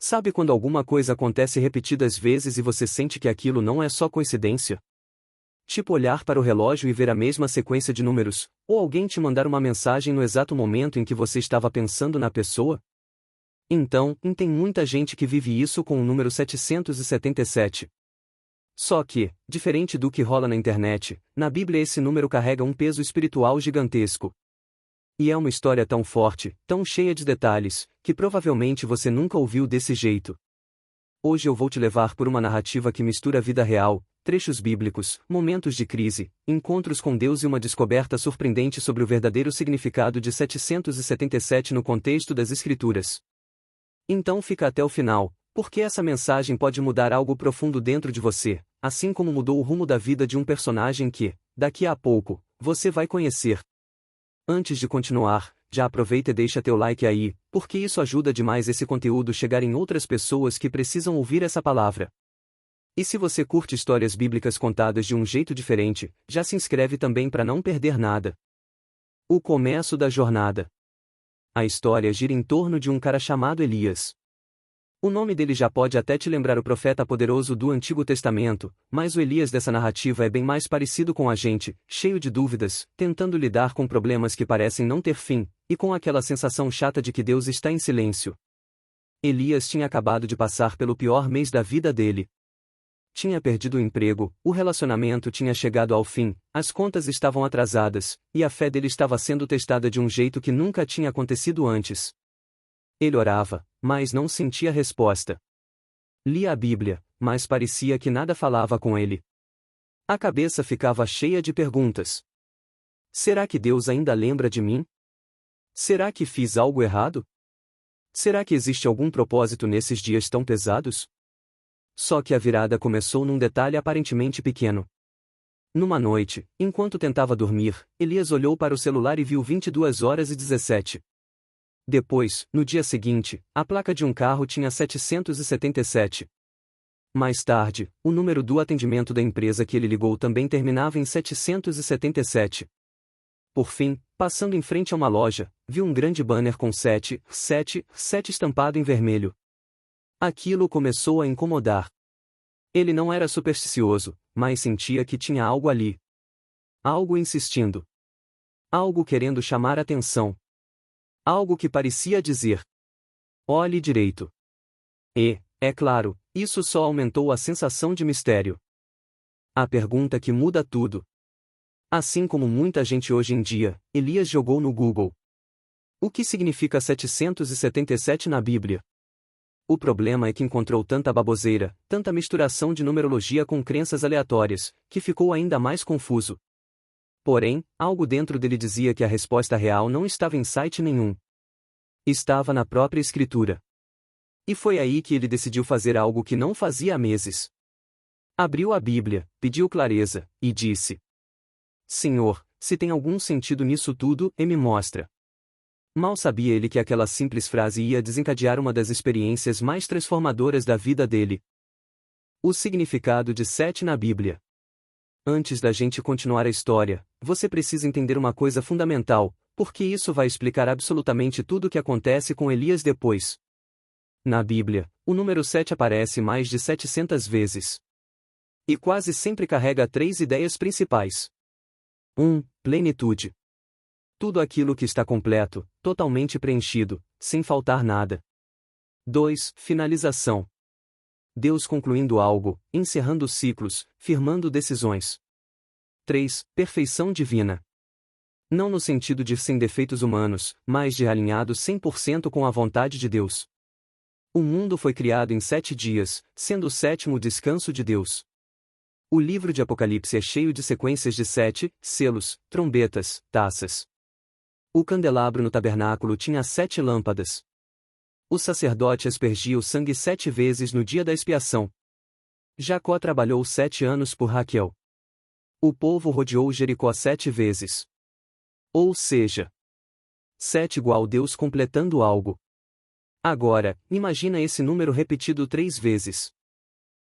Sabe quando alguma coisa acontece repetidas vezes e você sente que aquilo não é só coincidência? Tipo olhar para o relógio e ver a mesma sequência de números, ou alguém te mandar uma mensagem no exato momento em que você estava pensando na pessoa? Então, tem muita gente que vive isso com o número 777. Só que, diferente do que rola na internet, na Bíblia esse número carrega um peso espiritual gigantesco. E é uma história tão forte, tão cheia de detalhes, que provavelmente você nunca ouviu desse jeito. Hoje eu vou te levar por uma narrativa que mistura vida real, trechos bíblicos, momentos de crise, encontros com Deus e uma descoberta surpreendente sobre o verdadeiro significado de 777 no contexto das Escrituras. Então fica até o final, porque essa mensagem pode mudar algo profundo dentro de você, assim como mudou o rumo da vida de um personagem que, daqui a pouco, você vai conhecer. Antes de continuar, já aproveita e deixa teu like aí, porque isso ajuda demais esse conteúdo chegar em outras pessoas que precisam ouvir essa palavra. E se você curte histórias bíblicas contadas de um jeito diferente, já se inscreve também para não perder nada. O começo da jornada. A história gira em torno de um cara chamado Elias. O nome dele já pode até te lembrar o profeta poderoso do Antigo Testamento, mas o Elias dessa narrativa é bem mais parecido com a gente, cheio de dúvidas, tentando lidar com problemas que parecem não ter fim, e com aquela sensação chata de que Deus está em silêncio. Elias tinha acabado de passar pelo pior mês da vida dele. Tinha perdido o emprego, o relacionamento tinha chegado ao fim, as contas estavam atrasadas, e a fé dele estava sendo testada de um jeito que nunca tinha acontecido antes. Ele orava, mas não sentia resposta. Lia a Bíblia, mas parecia que nada falava com ele. A cabeça ficava cheia de perguntas. Será que Deus ainda lembra de mim? Será que fiz algo errado? Será que existe algum propósito nesses dias tão pesados? Só que a virada começou num detalhe aparentemente pequeno. Numa noite, enquanto tentava dormir, Elias olhou para o celular e viu 22h17. Depois, no dia seguinte, a placa de um carro tinha 777. Mais tarde, o número do atendimento da empresa que ele ligou também terminava em 777. Por fim, passando em frente a uma loja, viu um grande banner com 777 estampado em vermelho. Aquilo começou a incomodar. Ele não era supersticioso, mas sentia que tinha algo ali. Algo insistindo. Algo querendo chamar atenção. Algo que parecia dizer: olhe direito. E, é claro, isso só aumentou a sensação de mistério. A pergunta que muda tudo. Assim como muita gente hoje em dia, Elias jogou no Google: o que significa 777 na Bíblia? O problema é que encontrou tanta baboseira, tanta misturação de numerologia com crenças aleatórias, que ficou ainda mais confuso. Porém, algo dentro dele dizia que a resposta real não estava em site nenhum. Estava na própria Escritura. E foi aí que ele decidiu fazer algo que não fazia há meses. Abriu a Bíblia, pediu clareza, e disse: Senhor, se tem algum sentido nisso tudo, me mostra. Mal sabia ele que aquela simples frase ia desencadear uma das experiências mais transformadoras da vida dele. O significado de 7 na Bíblia. Antes da gente continuar a história, você precisa entender uma coisa fundamental, porque isso vai explicar absolutamente tudo o que acontece com Elias depois. Na Bíblia, o número 7 aparece mais de 700 vezes. E quase sempre carrega 3 ideias principais. 1. Plenitude. Tudo aquilo que está completo, totalmente preenchido, sem faltar nada. 2. Finalização. Deus concluindo algo, encerrando ciclos, firmando decisões. 3. Perfeição divina. Não no sentido de sem defeitos humanos, mas de alinhado 100% com a vontade de Deus. O mundo foi criado em 7 dias, sendo o 7º o descanso de Deus. O livro de Apocalipse é cheio de sequências de 7 selos, trombetas, taças. O candelabro no tabernáculo tinha 7 lâmpadas. O sacerdote aspergia o sangue 7 vezes no dia da expiação. Jacó trabalhou 7 anos por Raquel. O povo rodeou Jericó 7 vezes. Ou seja, 7 igual Deus completando algo. Agora, imagina esse número repetido 3 vezes.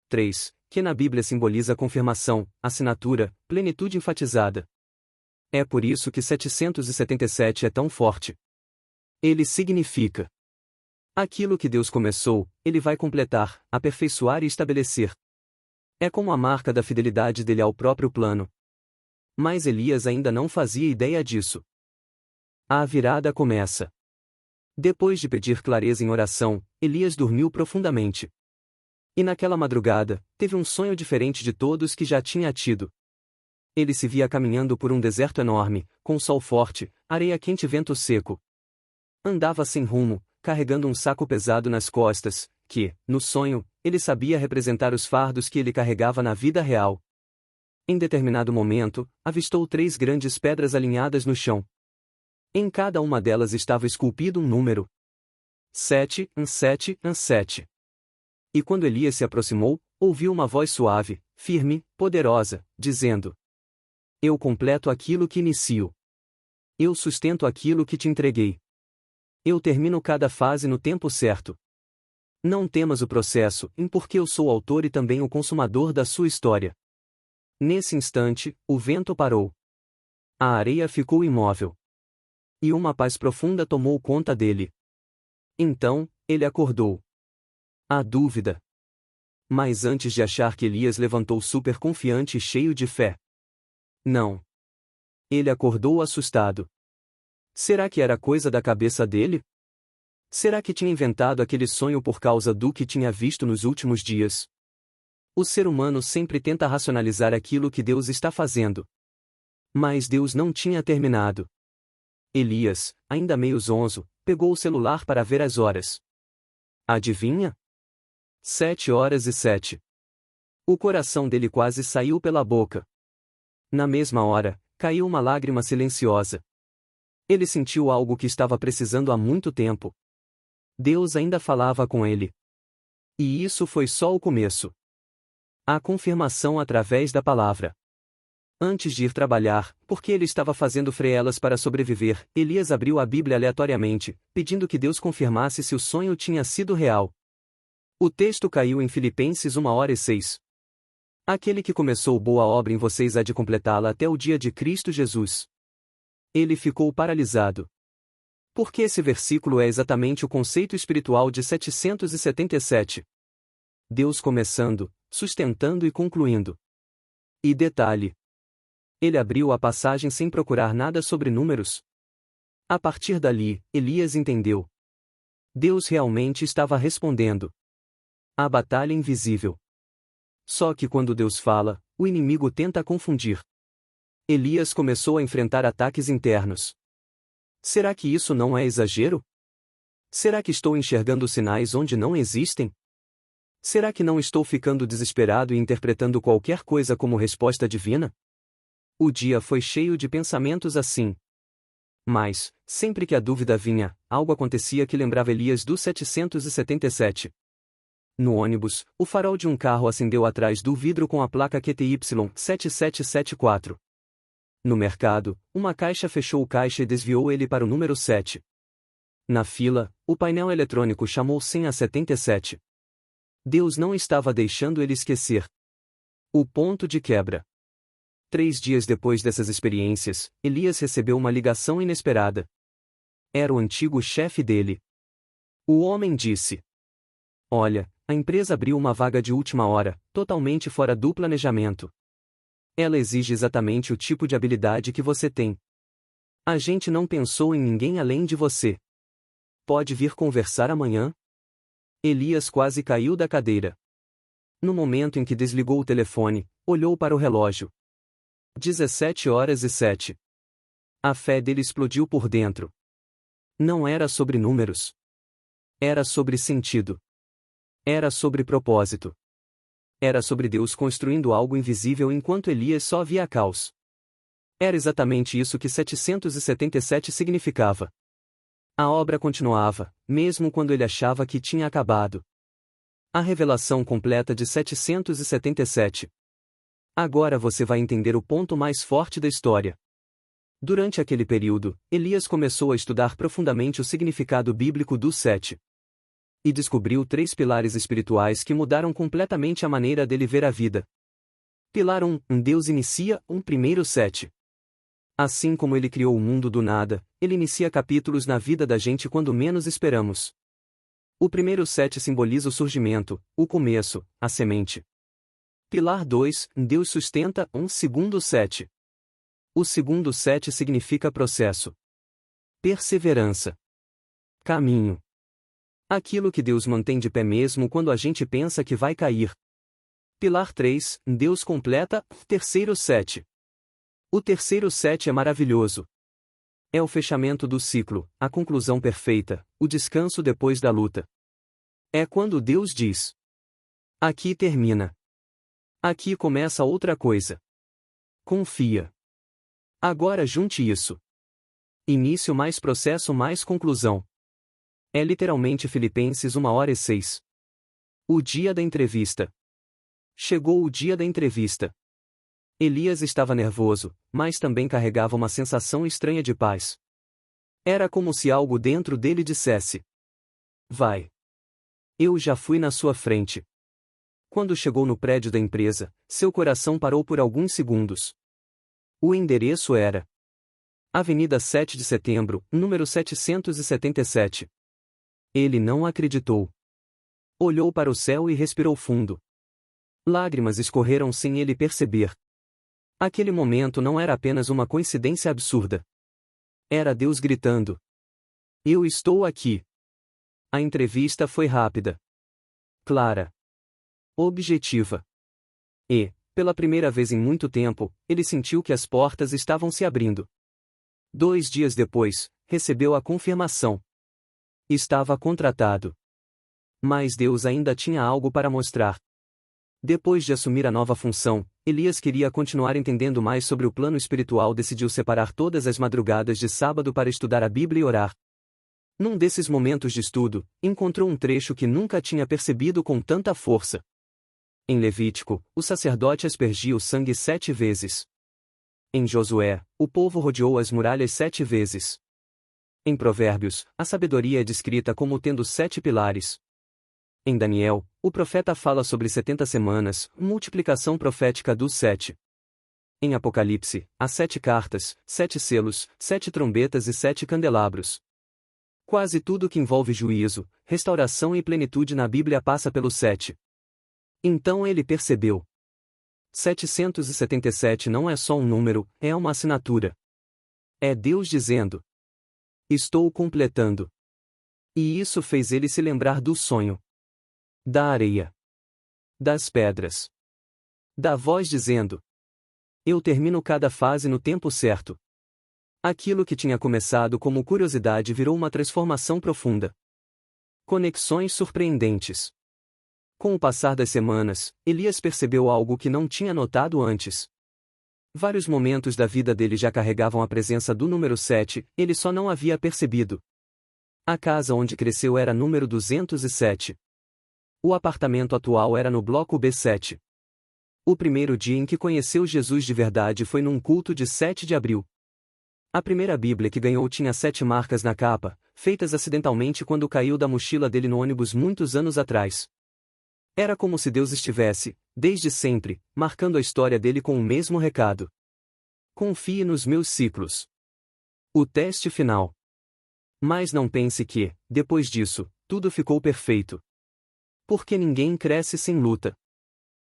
3, que na Bíblia simboliza confirmação, assinatura, plenitude enfatizada. É por isso que 777 é tão forte. Ele significa Aquilo que Deus começou, Ele vai completar, aperfeiçoar e estabelecer. É como a marca da fidelidade dele ao próprio plano. Mas Elias ainda não fazia ideia disso. A virada começa. Depois de pedir clareza em oração, Elias dormiu profundamente. E naquela madrugada, teve um sonho diferente de todos que já tinha tido. Ele se via caminhando por um deserto enorme, com sol forte, areia quente e vento seco. Andava sem rumo, carregando um saco pesado nas costas, que, no sonho, ele sabia representar os fardos que ele carregava na vida real. Em determinado momento, avistou 3 grandes pedras alinhadas no chão. Em cada uma delas estava esculpido um número. 7, 7, 7. E quando Elias se aproximou, ouviu uma voz suave, firme, poderosa, dizendo: Eu completo aquilo que inicio. Eu sustento aquilo que te entreguei. Eu termino cada fase no tempo certo. Não temas o processo, porque eu sou o autor e também o consumador da sua história. Nesse instante, o vento parou. A areia ficou imóvel. E uma paz profunda tomou conta dele. Então, ele acordou. A dúvida. Mas antes de achar que Elias levantou super confiante e cheio de fé. Não. Ele acordou assustado. Será que era coisa da cabeça dele? Será que tinha inventado aquele sonho por causa do que tinha visto nos últimos dias? O ser humano sempre tenta racionalizar aquilo que Deus está fazendo. Mas Deus não tinha terminado. Elias, ainda meio zonzo, pegou o celular para ver as horas. Adivinha? 7h07. O coração dele quase saiu pela boca. Na mesma hora, caiu uma lágrima silenciosa. Ele sentiu algo que estava precisando há muito tempo. Deus ainda falava com ele. E isso foi só o começo. A confirmação através da palavra. Antes de ir trabalhar, porque ele estava fazendo freelas para sobreviver, Elias abriu a Bíblia aleatoriamente, pedindo que Deus confirmasse se o sonho tinha sido real. O texto caiu em Filipenses 1h06. Aquele que começou boa obra em vocês há de completá-la até o dia de Cristo Jesus. Ele ficou paralisado. Porque esse versículo é exatamente o conceito espiritual de 777. Deus começando, sustentando e concluindo. E detalhe. Ele abriu a passagem sem procurar nada sobre números. A partir dali, Elias entendeu. Deus realmente estava respondendo. A batalha invisível. Só que quando Deus fala, o inimigo tenta confundir. Elias começou a enfrentar ataques internos. Será que isso não é exagero? Será que estou enxergando sinais onde não existem? Será que não estou ficando desesperado e interpretando qualquer coisa como resposta divina? O dia foi cheio de pensamentos assim. Mas, sempre que a dúvida vinha, algo acontecia que lembrava Elias do 777. No ônibus, o farol de um carro acendeu atrás do vidro com a placa QTY 7774. No mercado, uma caixa fechou o caixa e desviou ele para o número 7. Na fila, o painel eletrônico chamou 100 a 77. Deus não estava deixando ele esquecer. O ponto de quebra. 3 dias depois dessas experiências, Elias recebeu uma ligação inesperada. Era o antigo chefe dele. O homem disse: Olha, a empresa abriu uma vaga de última hora, totalmente fora do planejamento. Ela exige exatamente o tipo de habilidade que você tem. A gente não pensou em ninguém além de você. Pode vir conversar amanhã? Elias quase caiu da cadeira. No momento em que desligou o telefone, olhou para o relógio. 17h07. A fé dele explodiu por dentro. Não era sobre números. Era sobre sentido. Era sobre propósito. Era sobre Deus construindo algo invisível enquanto Elias só via caos. Era exatamente isso que 777 significava. A obra continuava, mesmo quando ele achava que tinha acabado. A revelação completa de 777. Agora você vai entender o ponto mais forte da história. Durante aquele período, Elias começou a estudar profundamente o significado bíblico do 7. E descobriu 3 pilares espirituais que mudaram completamente a maneira dele ver a vida. Pilar 1: Deus inicia primeiro 7. Assim como ele criou o mundo do nada, ele inicia capítulos na vida da gente quando menos esperamos. O primeiro 7 simboliza o surgimento, o começo, a semente. Pilar 2, Deus sustenta, segundo 7. O segundo 7 significa processo. Perseverança. Caminho. Aquilo que Deus mantém de pé mesmo quando a gente pensa que vai cair. Pilar 3, Deus completa, terceiro 7. O terceiro 7 é maravilhoso. É o fechamento do ciclo, a conclusão perfeita, o descanso depois da luta. É quando Deus diz: aqui termina. Aqui começa outra coisa. Confia. Agora junte isso. Início mais processo mais conclusão. É literalmente Filipenses 1h06. O dia da entrevista. Chegou o dia da entrevista. Elias estava nervoso, mas também carregava uma sensação estranha de paz. Era como se algo dentro dele dissesse: vai. Eu já fui na sua frente. Quando chegou no prédio da empresa, seu coração parou por alguns segundos. O endereço era Avenida 7 de Setembro, número 777. Ele não acreditou. Olhou para o céu e respirou fundo. Lágrimas escorreram sem ele perceber. Aquele momento não era apenas uma coincidência absurda. Era Deus gritando: eu estou aqui. A entrevista foi rápida, clara, objetiva. E, pela primeira vez em muito tempo, ele sentiu que as portas estavam se abrindo. 2 dias depois, recebeu a confirmação. Estava contratado. Mas Deus ainda tinha algo para mostrar. Depois de assumir a nova função, Elias queria continuar entendendo mais sobre o plano espiritual. Decidiu separar todas as madrugadas de sábado para estudar a Bíblia e orar. Num desses momentos de estudo, encontrou um trecho que nunca tinha percebido com tanta força. Em Levítico, o sacerdote aspergia o sangue 7 vezes. Em Josué, o povo rodeou as muralhas 7 vezes. Em Provérbios, a sabedoria é descrita como tendo 7 pilares. Em Daniel, o profeta fala sobre 70 semanas, multiplicação profética dos 7. Em Apocalipse, há 7 cartas, 7 selos, 7 trombetas e 7 candelabros. Quase tudo que envolve juízo, restauração e plenitude na Bíblia passa pelo 7. Então ele percebeu. 777 não é só um número, é uma assinatura. É Deus dizendo: estou completando. E isso fez ele se lembrar do sonho. Da areia. Das pedras. Da voz dizendo: eu termino cada fase no tempo certo. Aquilo que tinha começado como curiosidade virou uma transformação profunda. Conexões surpreendentes. Com o passar das semanas, Elias percebeu algo que não tinha notado antes. Vários momentos da vida dele já carregavam a presença do número 7, ele só não havia percebido. A casa onde cresceu era número 207. O apartamento atual era no bloco B7. O primeiro dia em que conheceu Jesus de verdade foi num culto de 7 de abril. A primeira Bíblia que ganhou tinha 7 marcas na capa, feitas acidentalmente quando caiu da mochila dele no ônibus muitos anos atrás. Era como se Deus estivesse, desde sempre, marcando a história dele com o mesmo recado. Confie nos meus ciclos. O teste final. Mas não pense que, depois disso, tudo ficou perfeito. Porque ninguém cresce sem luta.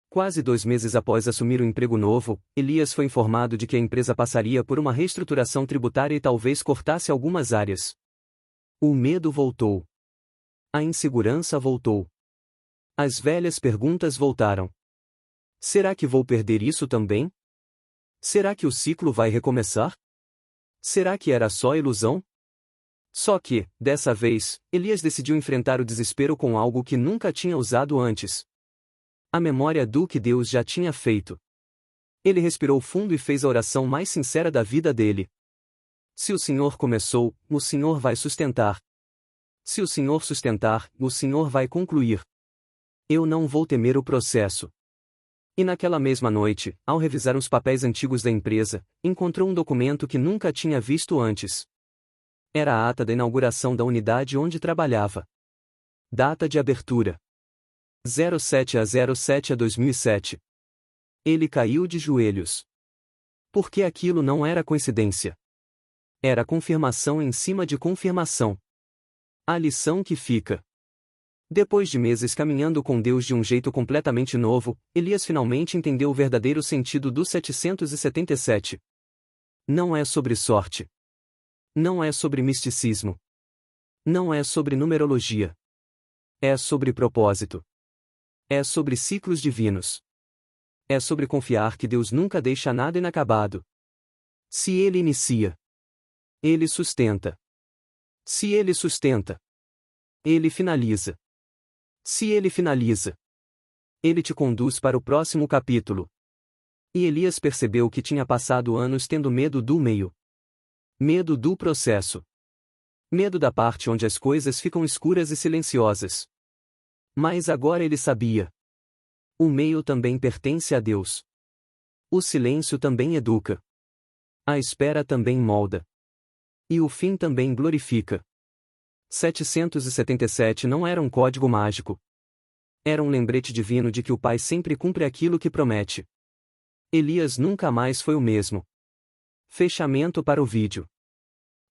Quase 2 meses após assumir o emprego novo, Elias foi informado de que a empresa passaria por uma reestruturação tributária e talvez cortasse algumas áreas. O medo voltou. A insegurança voltou. As velhas perguntas voltaram. Será que vou perder isso também? Será que o ciclo vai recomeçar? Será que era só ilusão? Só que, dessa vez, Elias decidiu enfrentar o desespero com algo que nunca tinha usado antes. A memória do que Deus já tinha feito. Ele respirou fundo e fez a oração mais sincera da vida dele. Se o Senhor começou, o Senhor vai sustentar. Se o Senhor sustentar, o Senhor vai concluir. Eu não vou temer o processo. E naquela mesma noite, ao revisar os papéis antigos da empresa, encontrou um documento que nunca tinha visto antes. Era a ata da inauguração da unidade onde trabalhava. Data de abertura: 07/07/2007. Ele caiu de joelhos. Porque aquilo não era coincidência. Era confirmação em cima de confirmação. A lição que fica. Depois de meses caminhando com Deus de um jeito completamente novo, Elias finalmente entendeu o verdadeiro sentido do 777. Não é sobre sorte. Não é sobre misticismo. Não é sobre numerologia. É sobre propósito. É sobre ciclos divinos. É sobre confiar que Deus nunca deixa nada inacabado. Se Ele inicia, Ele sustenta. Se Ele sustenta, Ele finaliza. Se Ele finaliza, Ele te conduz para o próximo capítulo. E Elias percebeu que tinha passado anos tendo medo do meio. Medo do processo. Medo da parte onde as coisas ficam escuras e silenciosas. Mas agora ele sabia. O meio também pertence a Deus. O silêncio também educa. A espera também molda. E o fim também glorifica. 777 não era um código mágico. Era um lembrete divino de que o Pai sempre cumpre aquilo que promete. Elias nunca mais foi o mesmo. Fechamento para o vídeo.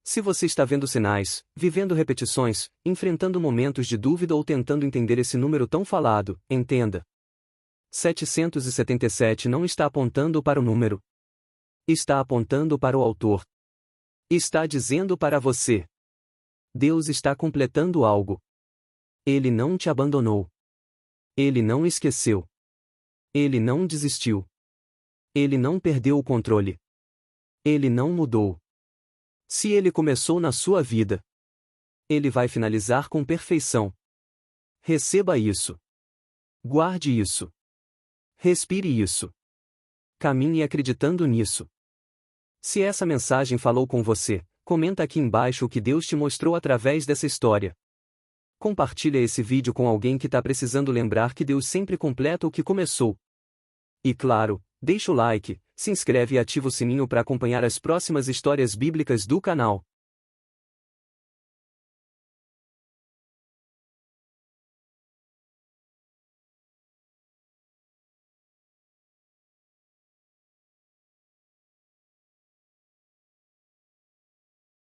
Se você está vendo sinais, vivendo repetições, enfrentando momentos de dúvida ou tentando entender esse número tão falado, entenda. 777 não está apontando para o número. Está apontando para o autor. Está dizendo para você: Deus está completando algo. Ele não te abandonou. Ele não esqueceu. Ele não desistiu. Ele não perdeu o controle. Ele não mudou. Se ele começou na sua vida, ele vai finalizar com perfeição. Receba isso. Guarde isso. Respire isso. Caminhe acreditando nisso. Se essa mensagem falou com você, comenta aqui embaixo o que Deus te mostrou através dessa história. Compartilha esse vídeo com alguém que está precisando lembrar que Deus sempre completa o que começou. E claro, deixa o like, se inscreve e ativa o sininho para acompanhar as próximas histórias bíblicas do canal.